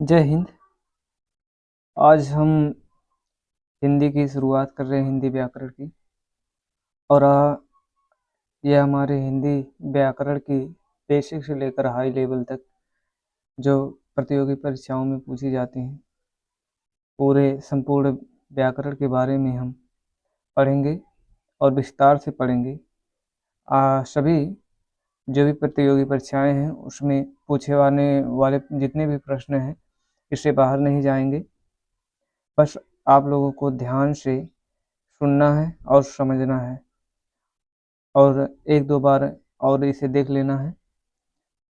जय हिंद। आज हम हिंदी की शुरुआत कर रहे हैं, हिंदी व्याकरण की। और यह हमारे हिंदी व्याकरण की बेसिक से लेकर हाई लेवल तक जो प्रतियोगी परीक्षाओं में पूछी जाती हैं, पूरे संपूर्ण व्याकरण के बारे में हम पढ़ेंगे और विस्तार से पढ़ेंगे। सभी जो भी प्रतियोगी परीक्षाएं हैं उसमें पूछे आने वाले जितने भी प्रश्न हैं इससे बाहर नहीं जाएंगे। बस आप लोगों को ध्यान से सुनना है और समझना है और एक दो बार और इसे देख लेना है।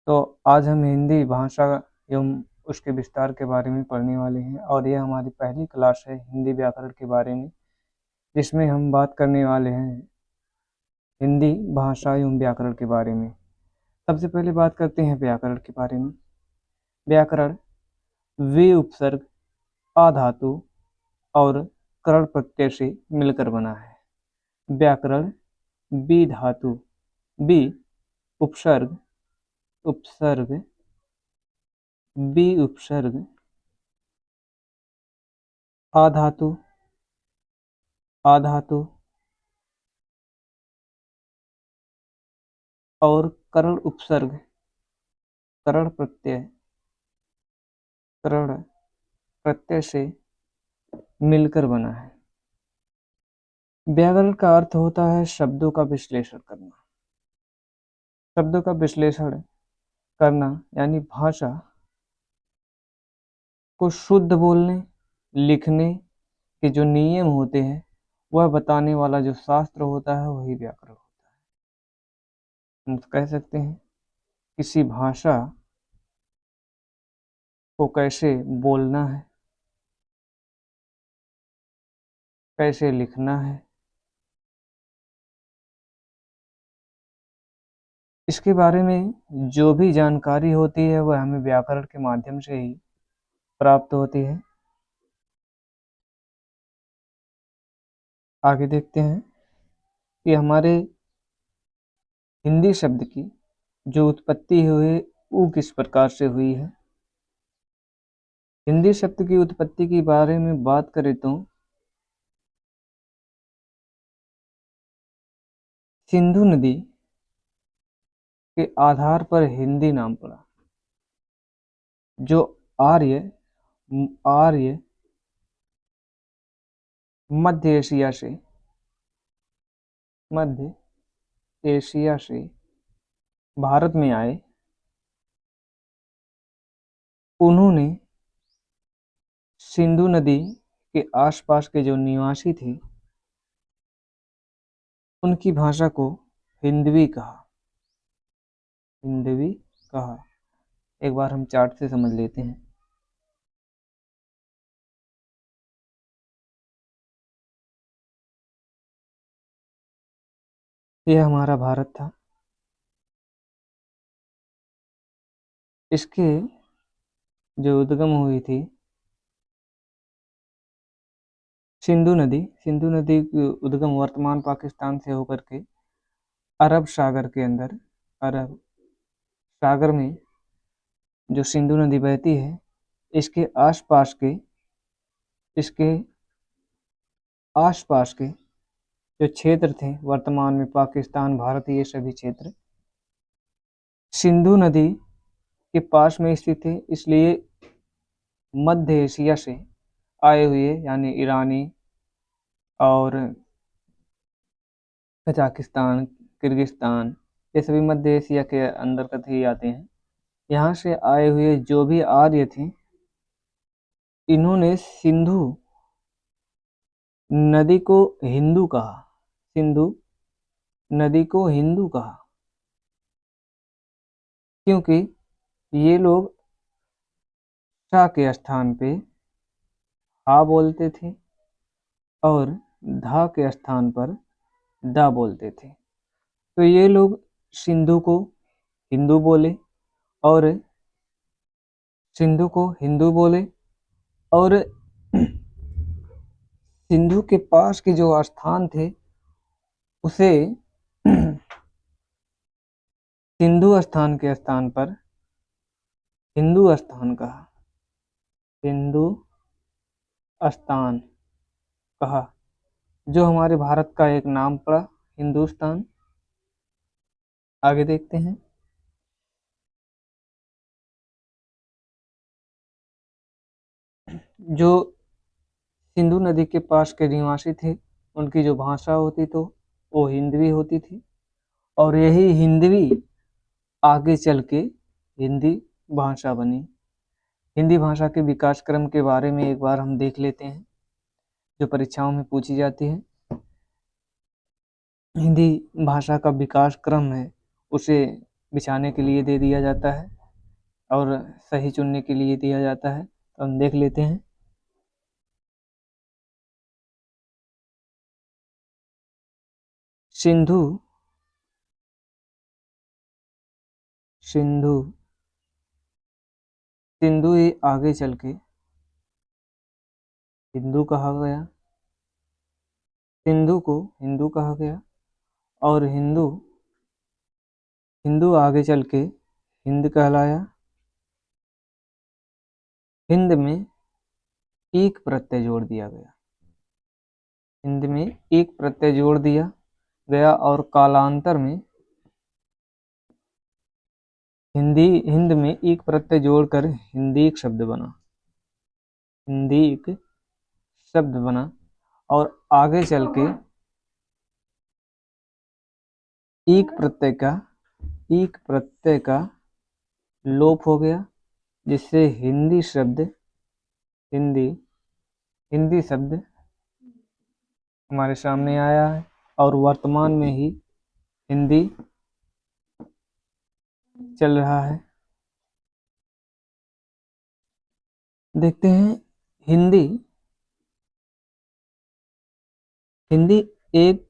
तो आज हम हिंदी भाषा एवं उसके विस्तार के बारे में पढ़ने वाले हैं और यह हमारी पहली क्लास है हिंदी व्याकरण के बारे में, जिसमें हम बात करने वाले हैं हिंदी भाषा एवं व्याकरण के बारे में। सबसे पहले बात करते हैं व्याकरण के बारे में। व्याकरण वे उपसर्ग, आ धातु और करण प्रत्यय से मिलकर बना है। व्याकरण बी धातु, बी उपसर्ग, उपसर्ग, बी उपसर्ग, आ धातु, आ धातु और करण उपसर्ग, करण प्रत्यय, करण प्रत्यय से मिलकर बना है। व्याकरण का अर्थ होता है शब्दों का विश्लेषण करना। शब्दों का विश्लेषण करना यानी भाषा को शुद्ध बोलने, लिखने के जो नियम होते हैं वह बताने वाला जो शास्त्र होता है वही व्याकरण होता है। हम कह सकते हैं किसी भाषा को कैसे बोलना है, कैसे लिखना है, इसके बारे में जो भी जानकारी होती है वह हमें व्याकरण के माध्यम से ही प्राप्त होती है। आगे देखते हैं कि हमारे हिंदी शब्द की जो उत्पत्ति हुई वो किस प्रकार से हुई है। हिंदी शब्द की उत्पत्ति के बारे में बात करें तो सिंधु नदी के आधार पर हिंदी नाम पड़ा। जो आर्य आर्य मध्य एशिया से मध्य एशिया से भारत में आए, उन्होंने सिंधु नदी के आसपास के जो निवासी थे उनकी भाषा को हिंदवी कहा। हिंदवी कहा। एक बार हम चार्ट से समझ लेते हैं। यह हमारा भारत था। इसके जो उद्गम हुई थी सिंधु नदी की उद्गम वर्तमान पाकिस्तान से होकर के अरब सागर के अंदर, अरब सागर में जो सिंधु नदी बहती है इसके आसपास के इसके आसपास के जो क्षेत्र थे वर्तमान में पाकिस्तान, भारत, ये सभी क्षेत्र सिंधु नदी के पास में स्थित थे। इसलिए मध्य एशिया से आए हुए यानी ईरानी और कजाकिस्तान, किर्गिस्तान, ये सभी मध्य एशिया के अंतर्गत ही आते हैं। यहाँ से आए हुए जो भी आर्य थे इन्होंने सिंधु नदी को हिंदू कहा। सिंधु नदी को हिंदू कहा क्योंकि ये लोग सा के स्थान पे हा बोलते थे और धा के स्थान पर दा बोलते थे। तो ये लोग सिंधु को हिंदू बोले और सिंधु को हिंदू बोले और सिंधु के पास के जो स्थान थे उसे सिंधु स्थान के स्थान पर हिंदू स्थान कहा। हिंदुस्तान कहा, जो हमारे भारत का एक नाम पड़ा हिंदुस्तान। आगे देखते हैं। जो सिंधु नदी के पास के निवासी थे, उनकी जो भाषा होती तो वो हिंदवी होती थी, और यही हिंदवी आगे चल के हिंदी भाषा बनी। हिंदी भाषा के विकास क्रम के बारे में एक बार हम देख लेते हैं, जो परीक्षाओं में पूछी जाती है। हिंदी भाषा का विकास क्रम है, उसे बिछाने के लिए दे दिया जाता है और सही चुनने के लिए दिया जाता है। तो हम देख लेते हैं। सिंधु सिंधु सिंधु ही आगे चल के हिंदू कहा गया, सिंधु को हिंदू कहा गया, और हिंदू हिंदू आगे चल के हिंद कहलाया। हिंद में एक प्रत्यय जोड़ दिया गया, हिंद में एक प्रत्यय जोड़ दिया गया, और कालांतर में हिंद में एक प्रत्यय जोड़कर हिंदी एक शब्द बना, हिंदी एक शब्द बना, और आगे चल के एक प्रत्यय का लोप हो गया, जिससे हिंदी शब्द हमारे सामने आया है, और वर्तमान में ही हिंदी चल रहा है। देखते हैं। हिंदी एक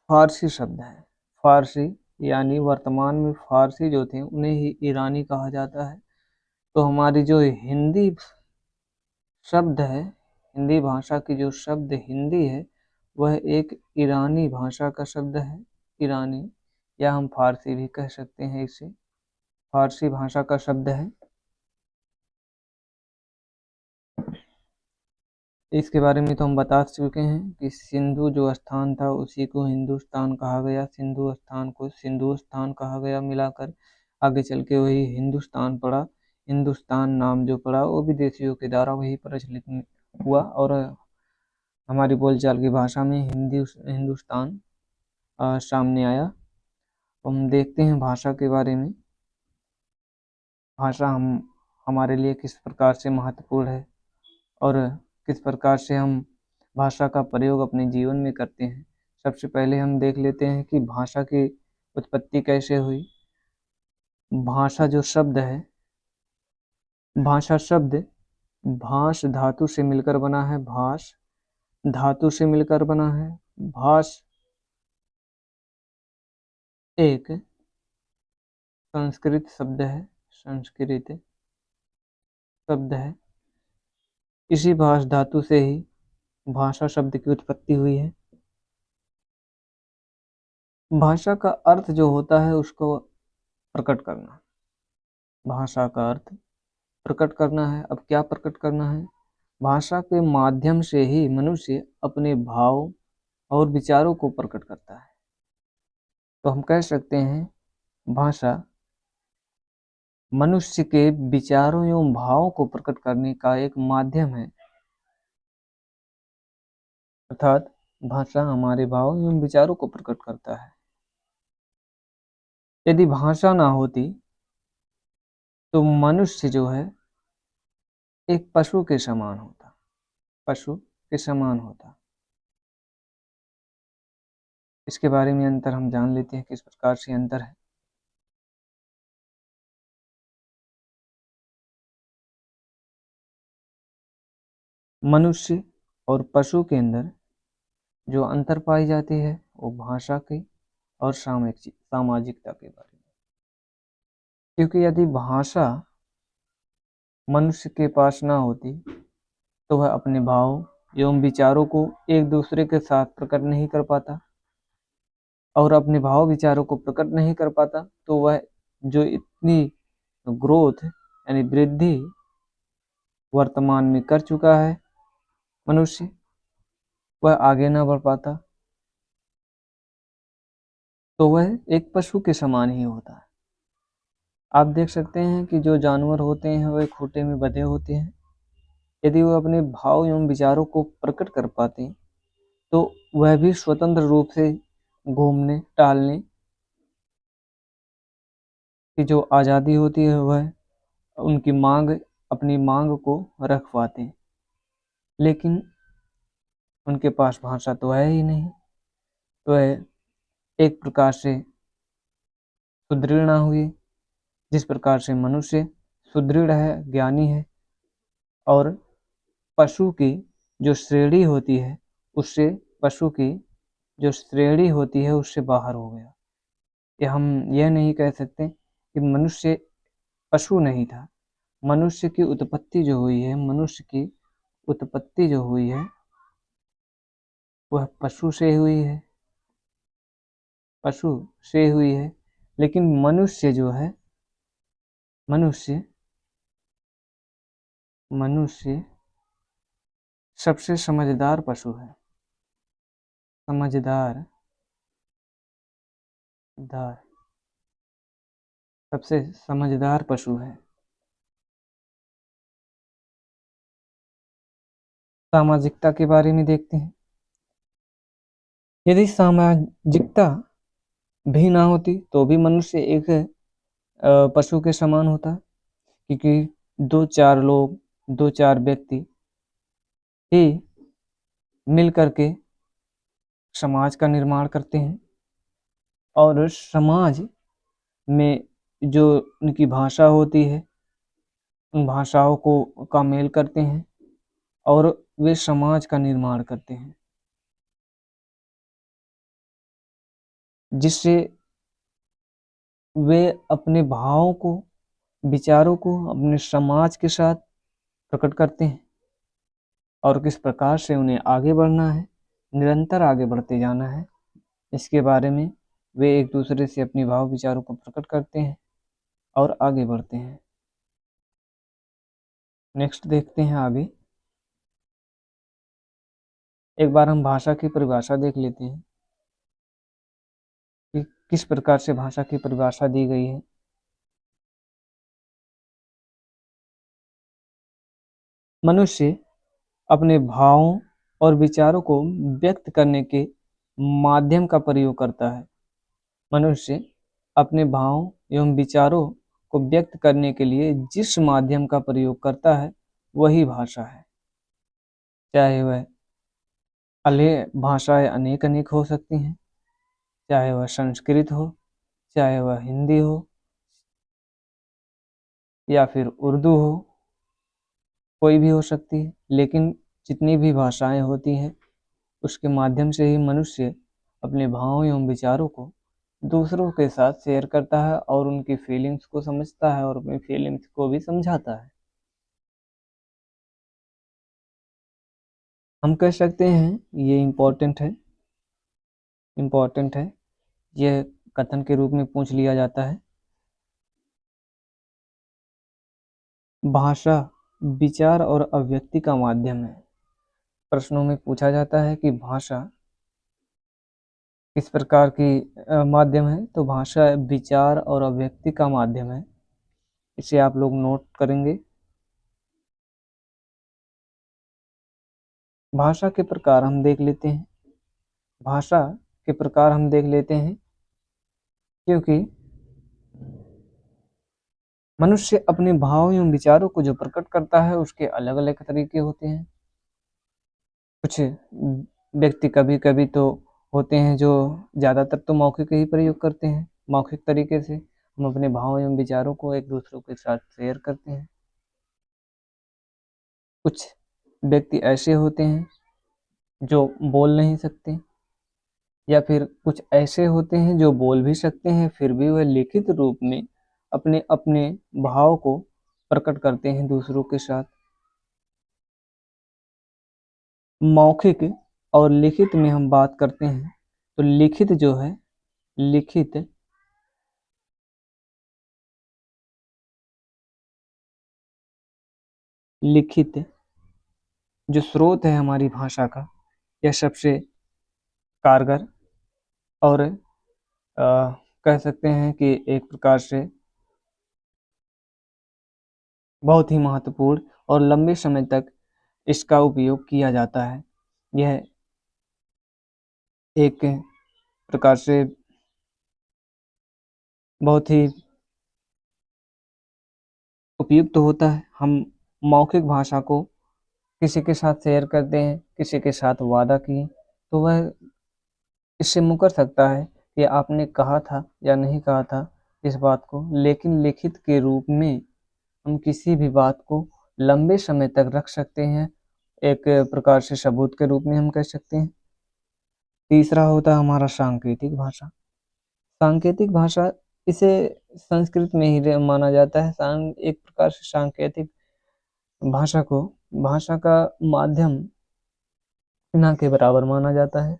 फारसी शब्द है। फारसी यानी वर्तमान में फारसी जो थे उन्हें ही ईरानी कहा जाता है। तो हमारी जो हिंदी शब्द है, हिंदी भाषा की जो शब्द हिंदी है, वह एक ईरानी भाषा का शब्द है। ईरानी, या हम फारसी भी कह सकते हैं इसे, फारसी भाषा का शब्द है। इसके बारे में तो हम बता चुके हैं कि सिंधु जो स्थान था उसी को हिंदुस्तान कहा गया, सिंधु स्थान को सिंधुस्तान कहा गया मिलाकर। आगे चल के वही हिंदुस्तान पड़ा। हिंदुस्तान नाम जो पड़ा वो विदेशियों के द्वारा वही प्रचलित हुआ, और हमारी बोलचाल की भाषा में हिंदुस्तान सामने आया। तो हम देखते हैं भाषा के बारे में। भाषा हमारे लिए किस प्रकार से महत्वपूर्ण है, और किस प्रकार से हम भाषा का प्रयोग अपने जीवन में करते हैं। सबसे पहले हम देख लेते हैं कि भाषा की उत्पत्ति कैसे हुई। भाषा जो शब्द है, भाषा शब्द भाष धातु से मिलकर बना है, भाष धातु से मिलकर बना है। भाष एक संस्कृत शब्द है, संस्कृत शब्द है। इसी भाष धातु से ही भाषा शब्द की उत्पत्ति हुई है। भाषा का अर्थ जो होता है उसको प्रकट करना, भाषा का अर्थ प्रकट करना है। अब क्या प्रकट करना है? भाषा के माध्यम से ही मनुष्य अपने भाव और विचारों को प्रकट करता है। तो हम कह सकते हैं भाषा मनुष्य के विचारों एवं भावों को प्रकट करने का एक माध्यम है, अर्थात भाषा हमारे भाव एवं विचारों को प्रकट करता है। यदि भाषा ना होती तो मनुष्य जो है एक पशु के समान होता, पशु के समान होता। इसके बारे में अंतर हम जान लेते हैं, किस प्रकार से अंतर है। मनुष्य और पशु के अंदर जो अंतर पाई जाती है वो भाषा की और सामाजिकता के बारे में। क्योंकि यदि भाषा मनुष्य के पास ना होती तो वह अपने भाव एवं विचारों को एक दूसरे के साथ प्रकट नहीं कर पाता, और अपने भाव विचारों को प्रकट नहीं कर पाता तो वह जो इतनी ग्रोथ यानी वृद्धि वर्तमान में कर चुका है मनुष्य, वह आगे ना बढ़ पाता तो वह एक पशु के समान ही होता है। आप देख सकते हैं कि जो जानवर होते हैं वह खूंटे में बंधे होते हैं। यदि वो अपने भाव एवं विचारों को प्रकट कर पाते तो वह भी स्वतंत्र रूप से घूमने टहलने की जो आज़ादी होती है वह उनकी अपनी मांग को रख पाते हैं। लेकिन उनके पास भाषा तो है ही नहीं, तो वह एक प्रकार से सुदृढ़ ना हुई। जिस प्रकार से मनुष्य सुदृढ़ है, ज्ञानी है, और पशु की जो श्रेणी होती है उससे पशु की जो श्रेणी होती है उससे बाहर हो गया। कि हम यह नहीं कह सकते कि मनुष्य पशु नहीं था। मनुष्य की उत्पत्ति जो हुई है, मनुष्य की उत्पत्ति जो हुई है वह पशु से हुई है, पशु से हुई है। लेकिन मनुष्य जो है, मनुष्य मनुष्य सबसे समझदार पशु है। समझदार दार सबसे समझदार पशु है। सामाजिकता के बारे में देखते हैं। यदि सामाजिकता भी ना होती तो भी मनुष्य एक पशु के समान होता, क्योंकि दो चार लोग, दो चार व्यक्ति ही मिल करके समाज का निर्माण करते हैं, और समाज में जो उनकी भाषा होती है उन भाषाओं को का मेल करते हैं और वे समाज का निर्माण करते हैं, जिससे वे अपने भावों को, विचारों को अपने समाज के साथ प्रकट करते हैं और किस प्रकार से उन्हें आगे बढ़ना है, निरंतर आगे बढ़ते जाना है, इसके बारे में वे एक दूसरे से अपने भाव विचारों को प्रकट करते हैं और आगे बढ़ते हैं। नेक्स्ट देखते हैं आगे। एक बार हम भाषा की परिभाषा देख लेते हैं कि किस प्रकार से भाषा की परिभाषा दी गई है। मनुष्य अपने भावों और विचारों को व्यक्त करने के माध्यम का प्रयोग करता है। मनुष्य अपने भावों एवं विचारों को व्यक्त करने के लिए जिस माध्यम का प्रयोग करता है वही भाषा है। चाहे वह भाषाएं अनेक अनेक हो सकती हैं, चाहे वह संस्कृत हो, चाहे वह हिंदी हो या फिर उर्दू हो, कोई भी हो सकती है। लेकिन जितनी भी भाषाएं होती हैं उसके माध्यम से ही मनुष्य अपने भावों एवं विचारों को दूसरों के साथ शेयर करता है और उनकी फीलिंग्स को समझता है और अपनी फीलिंग्स को भी समझाता है। हम कह सकते हैं ये इम्पोर्टेंट है, यह कथन के रूप में पूछ लिया जाता है। भाषा विचार और अभिव्यक्ति का माध्यम है। प्रश्नों में पूछा जाता है कि भाषा किस प्रकार की माध्यम है, तो भाषा विचार और अभिव्यक्ति का माध्यम है। इसे आप लोग नोट करेंगे। भाषा के प्रकार हम देख लेते हैं। भाषा के प्रकार हम देख लेते हैं क्योंकि मनुष्य अपने भाव एवं विचारों को जो प्रकट करता है उसके अलग अलग तरीके होते हैं। कुछ व्यक्ति कभी कभी तो होते हैं जो ज़्यादातर तो मौखिक ही प्रयोग करते हैं। मौखिक तरीके से हम अपने भाव एवं विचारों को एक दूसरों के साथ शेयर करते हैं। कुछ व्यक्ति ऐसे होते हैं जो बोल नहीं सकते, या फिर कुछ ऐसे होते हैं जो बोल भी सकते हैं फिर भी वह लिखित रूप में अपने अपने भाव को प्रकट करते हैं दूसरों के साथ। मौखिक और लिखित में हम बात करते हैं तो लिखित जो है, लिखित लिखित जो स्रोत है हमारी भाषा का, यह सबसे कारगर और कह सकते हैं कि एक प्रकार से बहुत ही महत्वपूर्ण और लंबे समय तक इसका उपयोग किया जाता है। यह एक प्रकार से बहुत ही उपयुक्त होता है। हम मौखिक भाषा को किसी के साथ शेयर करते हैं, किसी के साथ वादा किए, तो वह इससे मुकर सकता है कि आपने कहा था या नहीं कहा था इस बात को, लेकिन लिखित के रूप में हम किसी भी बात को लंबे समय तक रख सकते हैं, एक प्रकार से सबूत के रूप में हम कह सकते हैं। तीसरा होता है हमारा सांकेतिक भाषा। सांकेतिक भाषा इसे संस्कृत में ही माना जाता है। एक प्रकार से सांकेतिक भाषा को भाषा का माध्यम न के बराबर माना जाता है,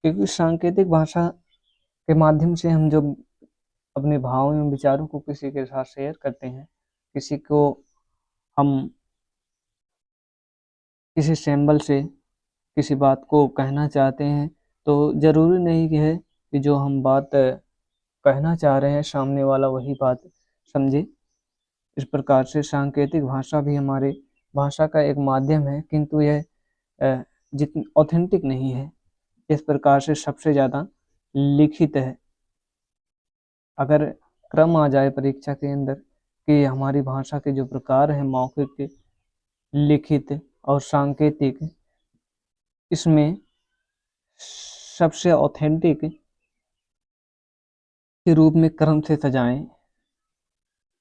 क्योंकि सांकेतिक भाषा के माध्यम से हम जो अपने भाव एवं विचारों को किसी के साथ शेयर करते हैं, किसी को हम किसी सिंबल से किसी बात को कहना चाहते हैं, तो जरूरी नहीं कि है कि जो हम बात कहना चाह रहे हैं सामने वाला वही बात समझे। इस प्रकार से सांकेतिक भाषा भी हमारे भाषा का एक माध्यम है, किंतु यह जितनी ऑथेंटिक नहीं है। इस प्रकार से सबसे ज़्यादा लिखित है। अगर क्रम आ जाए परीक्षा के अंदर कि हमारी भाषा के जो प्रकार हैं मौखिक, लिखित और सांकेतिक, इसमें सबसे ऑथेंटिक के रूप में क्रम से सजाएं,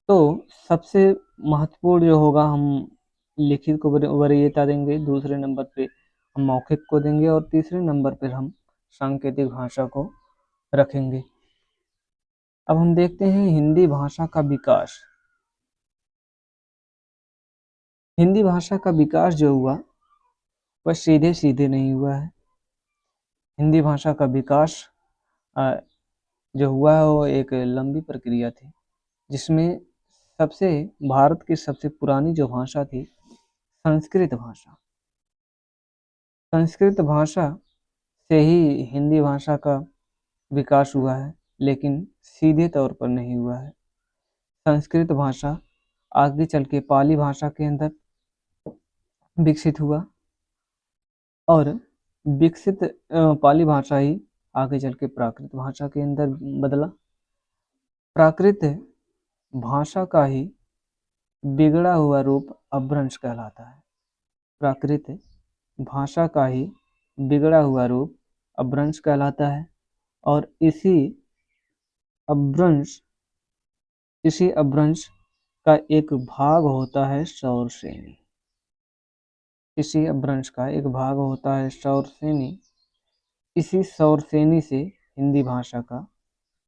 तो सबसे महत्वपूर्ण जो होगा हम लिखित को वरीयता देंगे, दूसरे नंबर पे हम मौखिक को देंगे और तीसरे नंबर पर हम सांकेतिक भाषा को रखेंगे। अब हम देखते हैं हिंदी भाषा का विकास। हिंदी भाषा का विकास जो हुआ वह सीधे सीधे नहीं हुआ है। हिंदी भाषा का विकास जो हुआ है वो एक लंबी प्रक्रिया थी, जिसमें सबसे भारत की सबसे पुरानी जो भाषा थी संस्कृत भाषा, संस्कृत भाषा से ही हिंदी भाषा का विकास हुआ है, लेकिन सीधे तौर पर नहीं हुआ है। संस्कृत भाषा आगे चल के पाली भाषा के अंदर विकसित हुआ और विकसित पाली भाषा ही आगे चल के प्राकृत भाषा के अंदर बदला। प्राकृत भाषा का ही बिगड़ा हुआ रूप अपभ्रंश कहलाता है। प्राकृत भाषा का ही बिगड़ा हुआ रूप अपभ्रंश कहलाता है और अपभ्रंश इसी अपभ्रंश का एक भाग होता है सौरसेनी। इसी अपभ्रंश का एक भाग होता है सौरसेनी। इसी सौरसेनी से हिंदी भाषा का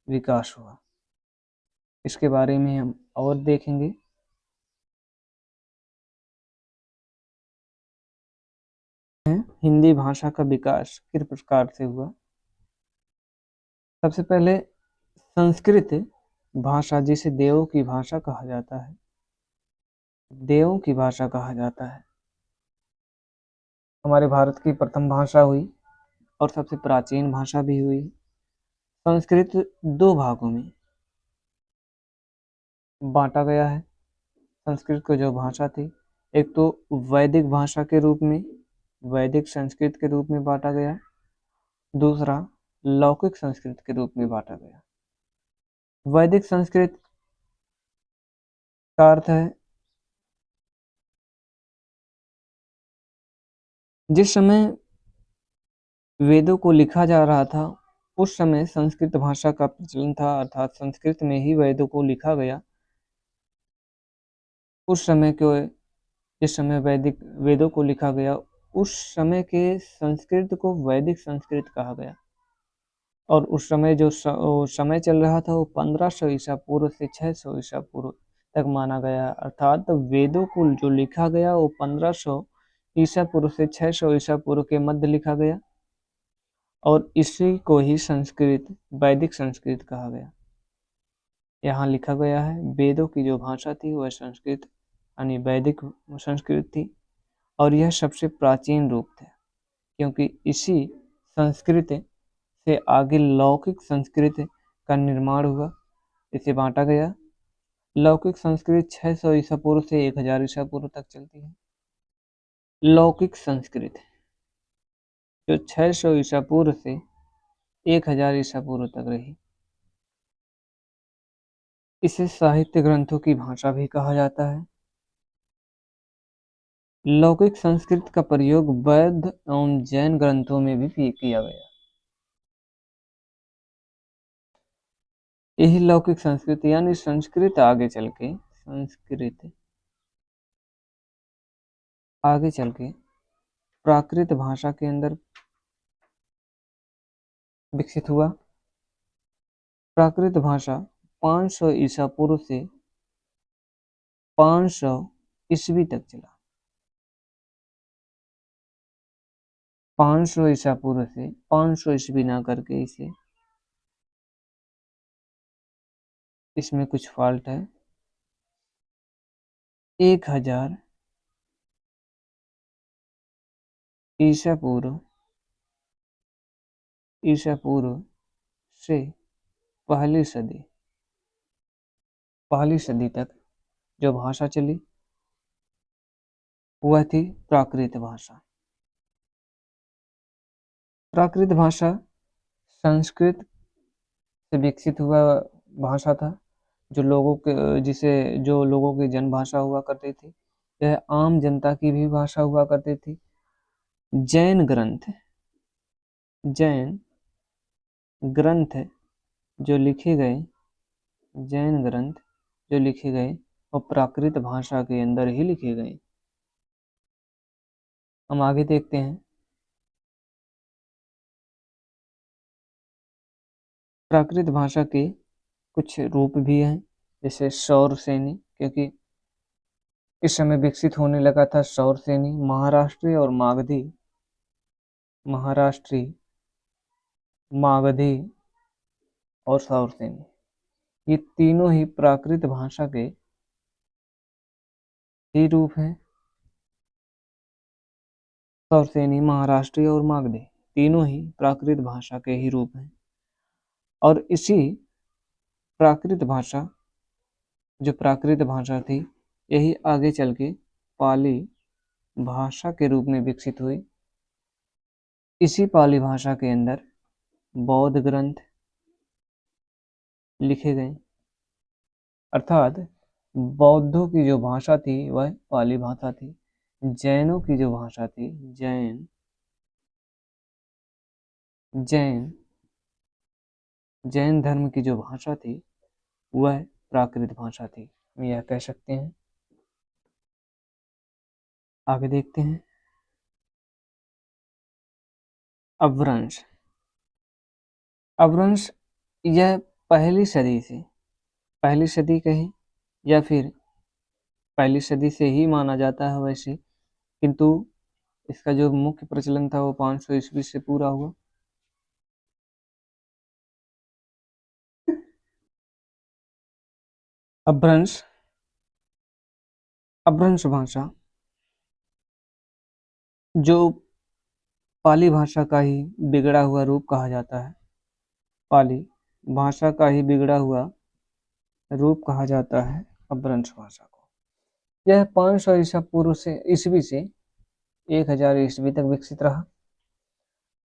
विकास हुआ। इसके बारे में हम और देखेंगे। हिंदी भाषा का विकास किस प्रकार से हुआ। सबसे पहले संस्कृत भाषा, जिसे देवों की भाषा कहा जाता है, देवों की भाषा कहा जाता है, हमारे भारत की प्रथम भाषा हुई और सबसे प्राचीन भाषा भी हुई। संस्कृत दो भागों में बांटा गया है। संस्कृत को जो भाषा थी, एक तो वैदिक भाषा के रूप में, वैदिक संस्कृत के रूप में बांटा गया, दूसरा लौकिक संस्कृत के रूप में बांटा गया। वैदिक संस्कृत का अर्थ है जिस समय वेदों को लिखा जा रहा था उस समय संस्कृत भाषा का प्रचलन था, अर्थात संस्कृत में ही वेदों को लिखा गया। उस समय के जिस समय वैदिक वेदों को लिखा गया उस समय के संस्कृत को वैदिक संस्कृत कहा गया। और उस समय जो समय चल रहा था वो 1500 ईसा पूर्व से 600 ईसा पूर्व तक माना गया, अर्थात वेदों को जो लिखा गया वो 1500 ईसा पूर्व से 600 ईसा पूर्व के मध्य लिखा गया और इसी को ही संस्कृत वैदिक संस्कृत कहा गया। यहाँ लिखा गया है वेदों की जो भाषा थी वह संस्कृत यानी वैदिक संस्कृत थी, और यह सबसे प्राचीन रूप था, क्योंकि इसी संस्कृत से आगे लौकिक संस्कृत का निर्माण हुआ, इसे बांटा गया। लौकिक संस्कृत 600 ईसा पूर्व से 1000 ईसा पूर्व तक चलती है। लौकिक संस्कृत जो 600 ईसा पूर्व से 1000 ईसा पूर्व तक रही, इसे साहित्य ग्रंथों की भाषा भी कहा जाता है। लौकिक संस्कृत का प्रयोग बौद्ध एवं जैन ग्रंथों में भी किया गया। यही लौकिक संस्कृत यानी संस्कृत आगे चल के प्राकृत भाषा के अंदर विकसित हुआ। प्राकृत भाषा 500 ईसा पूर्व से 500 ईस्वी तक चला। 500 ईसा पूर्व से 500 ईस्वी ना करके इसमें कुछ फॉल्ट है। 1000 ईसा पूर्व से पहली सदी तक जो भाषा चली वह थी प्राकृत भाषा। प्राकृत भाषा संस्कृत से विकसित हुआ भाषा था, जो लोगों की जन भाषा हुआ करती थी। यह आम जनता की भी भाषा हुआ करती थी। जैन ग्रंथ जो लिखे गए वो प्राकृत भाषा के अंदर ही लिखे गए। हम आगे देखते हैं। प्राकृत भाषा के कुछ रूप भी हैं, जैसे सौर सेनी, क्योंकि इस समय विकसित होने लगा था सौर सेनी। महाराष्ट्री मागधी और सौर सेनी, ये तीनों ही प्राकृत भाषा के ही रूप हैं। सौर सेनी, महाराष्ट्री और मागधी तीनों ही प्राकृत भाषा के ही रूप हैं। और इसी प्राकृत भाषा थी, यही आगे चल के पाली भाषा के रूप में विकसित हुई। इसी पाली भाषा के अंदर बौद्ध ग्रंथ लिखे गए, अर्थात बौद्धों की जो भाषा थी वह पाली भाषा थी। जैनों की जो भाषा थी, जैन धर्म की जो भाषा थी वह प्राकृत भाषा थी, हम यह कह सकते हैं। आगे देखते हैं। अपभ्रंश यह पहली सदी कहें या फिर पहली सदी से ही माना जाता है वैसे, किंतु इसका जो मुख्य प्रचलन था वो 500 ईस्वी से पूरा हुआ। अपभ्रंश भाषा जो पाली भाषा का ही बिगड़ा हुआ रूप कहा जाता है। पाली भाषा का ही बिगड़ा हुआ रूप कहा जाता है अपभ्रंश भाषा को। यह 500 ईसा पूर्व से 1000 ईस्वी तक विकसित रहा,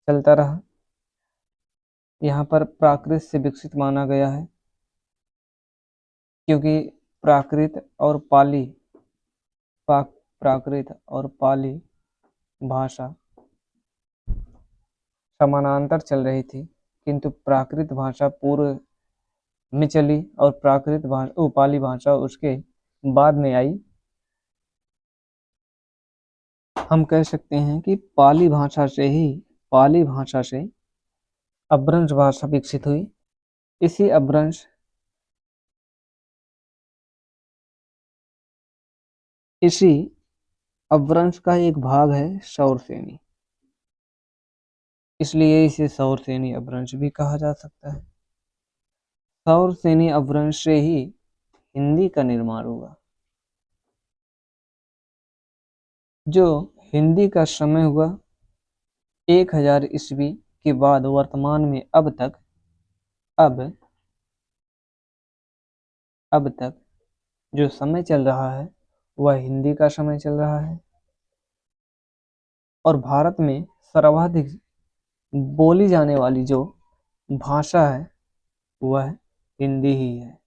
चलता रहा। यहाँ पर प्राकृत से विकसित माना गया है, क्योंकि प्राकृत और पाली भाषा समानांतर चल रही थी, किंतु प्राकृत भाषा पूर्व में चली और पाली भाषा उसके बाद में आई। हम कह सकते हैं कि पाली भाषा से अपभ्रंश भाषा विकसित हुई। इसी अपभ्रंश का एक भाग है सौर सेनी, इसलिए इसे सौर सेनी अपभ्रंश भी कहा जा सकता है। सौर सेनी अपभ्रंश से ही हिंदी का निर्माण हुआ। जो हिंदी का समय हुआ 1000 ईस्वी के बाद वर्तमान में अब तक जो समय चल रहा है वह हिंदी का समय चल रहा है। और भारत में सर्वाधिक बोली जाने वाली जो भाषा है वह हिंदी ही है।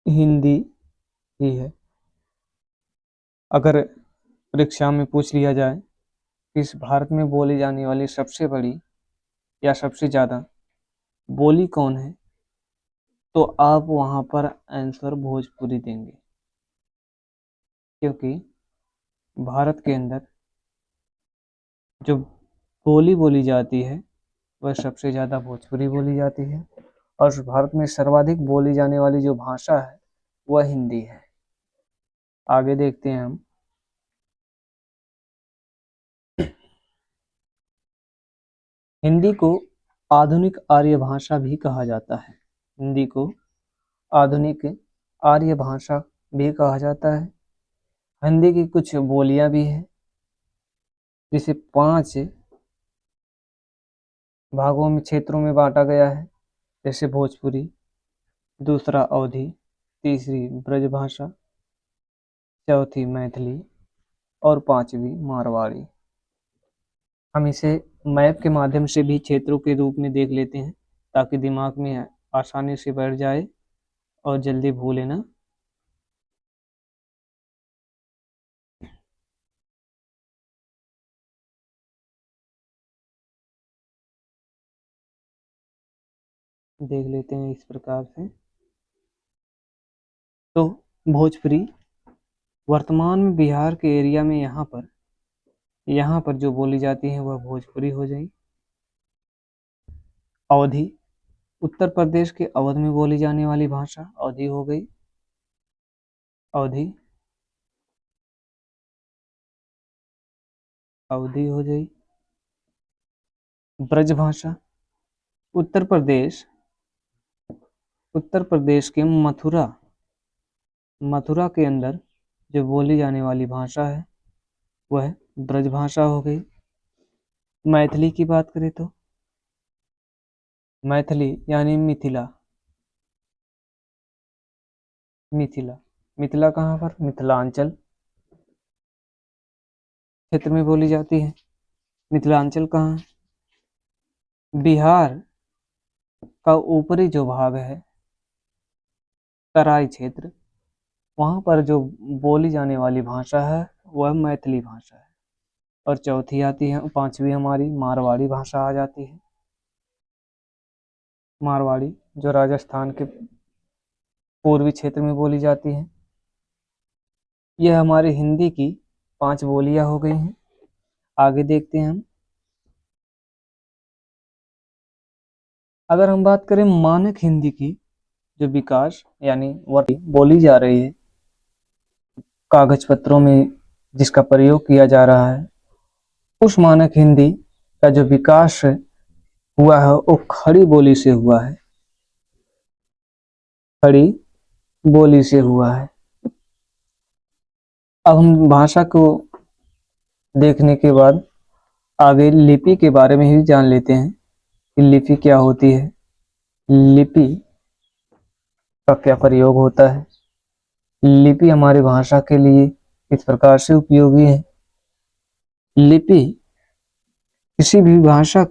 हिंदी ही है। अगर परीक्षा में पूछ लिया जाए कि इस भारत में बोली जाने वाली सबसे बड़ी या सबसे ज्यादा बोली कौन है, तो आप वहां पर आंसर भोजपुरी देंगे, क्योंकि भारत के अंदर जो बोली बोली जाती है वह सबसे ज्यादा भोजपुरी बोली जाती है। और भारत में सर्वाधिक बोली जाने वाली जो भाषा है वह हिंदी है। आगे देखते हैं हम। हिंदी को आधुनिक आर्य भाषा भी कहा जाता है। हिंदी को आधुनिक आर्य भाषा भी कहा जाता है। हिंदी की कुछ बोलियां भी हैं, जिसे 5 भागों में क्षेत्रों में बांटा गया है। जैसे भोजपुरी, दूसरा अवधी, तीसरी ब्रजभाषा, चौथी मैथिली और 5वीं मारवाड़ी। हम इसे मैप के माध्यम से भी क्षेत्रों के रूप में देख लेते हैं, ताकि दिमाग में आसानी से बैठ जाए और जल्दी भूले ना। देख लेते हैं इस प्रकार से। तो भोजपुरी वर्तमान में बिहार के एरिया में यहाँ पर जो बोली जाती है वह भोजपुरी हो जाए। अवधी उत्तर प्रदेश के अवध में बोली जाने वाली भाषा अवधी हो गई। अवधी अवधी हो गई। ब्रजभाषा उत्तर प्रदेश के मथुरा के अंदर जो बोली जाने वाली भाषा है वह ब्रजभाषा हो गई। मैथिली की बात करें तो मैथिली यानी मिथिला मिथिला कहाँ पर? मिथिलांचल क्षेत्र में बोली जाती है। मिथिलांचल कहाँ है? बिहार का ऊपरी जो भाग है, तराई क्षेत्र, वहां पर जो बोली जाने वाली भाषा है वह मैथिली भाषा है। और चौथी आती है, 5वीं हमारी मारवाड़ी भाषा आ जाती है। मारवाड़ी जो राजस्थान के पूर्वी क्षेत्र में बोली जाती है। यह हमारी हिंदी की 5 बोलियां हो गई हैं। आगे देखते हैं हम। अगर हम बात करें मानक हिंदी की, जो विकास यानी बोली जा रही है, कागज पत्रों में जिसका प्रयोग किया जा रहा है, उस मानक हिंदी का जो विकास हुआ है वो खड़ी बोली से हुआ है। खड़ी बोली से हुआ है। अब हम भाषा को देखने के बाद आगे लिपि के बारे में ही जान लेते हैं कि लिपि क्या होती है, लिपि का क्या प्रयोग होता है। लिपि हमारी भाषा के लिए इस प्रकार से उपयोगी है। लिपि किसी भी भाषा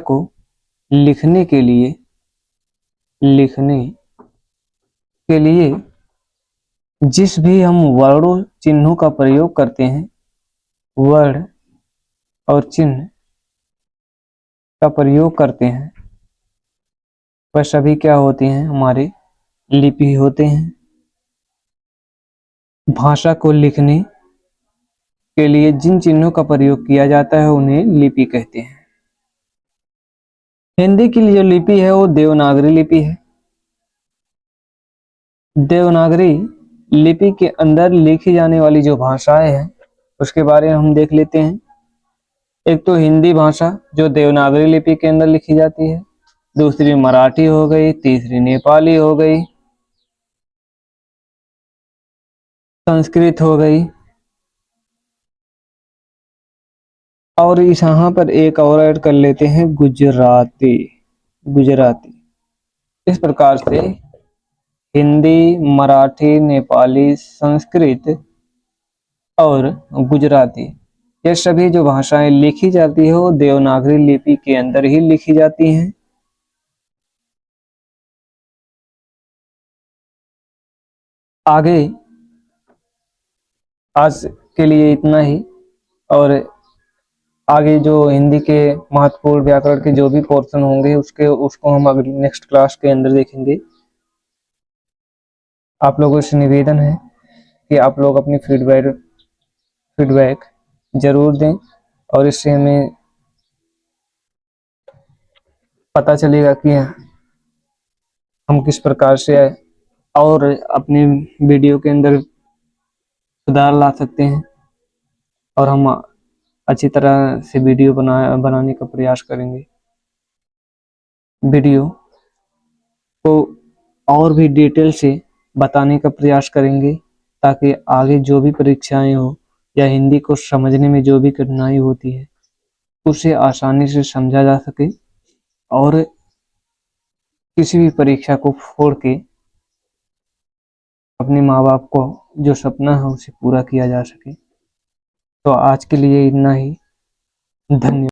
को लिखने के लिए जिस भी हम वर्णों चिन्हों का प्रयोग करते हैं, वर्ण और चिन्ह का प्रयोग करते हैं, वह सभी क्या होते हैं? हमारे लिपि होते हैं। भाषा को लिखने के लिए जिन चिन्हों का प्रयोग किया जाता है उन्हें लिपि कहते हैं। हिंदी की जो लिपि है वो देवनागरी लिपि है। देवनागरी लिपि के अंदर लिखी जाने वाली जो भाषाएं हैं उसके बारे में हम देख लेते हैं। एक तो हिंदी भाषा जो देवनागरी लिपि के अंदर लिखी जाती है, दूसरी मराठी हो गई, तीसरी नेपाली हो गई, संस्कृत हो गई, और इस यहाँ पर एक और ऐड कर लेते हैं गुजराती। गुजराती इस प्रकार से हिंदी, मराठी, नेपाली, संस्कृत और गुजराती, ये सभी जो भाषाएं लिखी जाती है वो देवनागरी लिपि के अंदर ही लिखी जाती हैं। आगे आज के लिए इतना ही, और आगे जो हिंदी के महत्वपूर्ण व्याकरण के जो भी पोर्शन होंगे उसको हम अगली नेक्स्ट क्लास के अंदर देखेंगे। आप लोगों से निवेदन है कि आप लोग अपनी फीडबैक जरूर दें, और इससे हमें पता चलेगा कि हम किस प्रकार से और अपने वीडियो के अंदर सुधार ला सकते हैं, और हम अच्छी तरह से वीडियो बनाने का प्रयास करेंगे। वीडियो को और भी डिटेल से बताने का प्रयास करेंगे, ताकि आगे जो भी परीक्षाएं हो या हिंदी को समझने में जो भी कठिनाई होती है उसे आसानी से समझा जा सके, और किसी भी परीक्षा को छोड़ के अपने माँ बाप को जो सपना है उसे पूरा किया जा सके। तो आज के लिए इतना ही। धन्यवाद।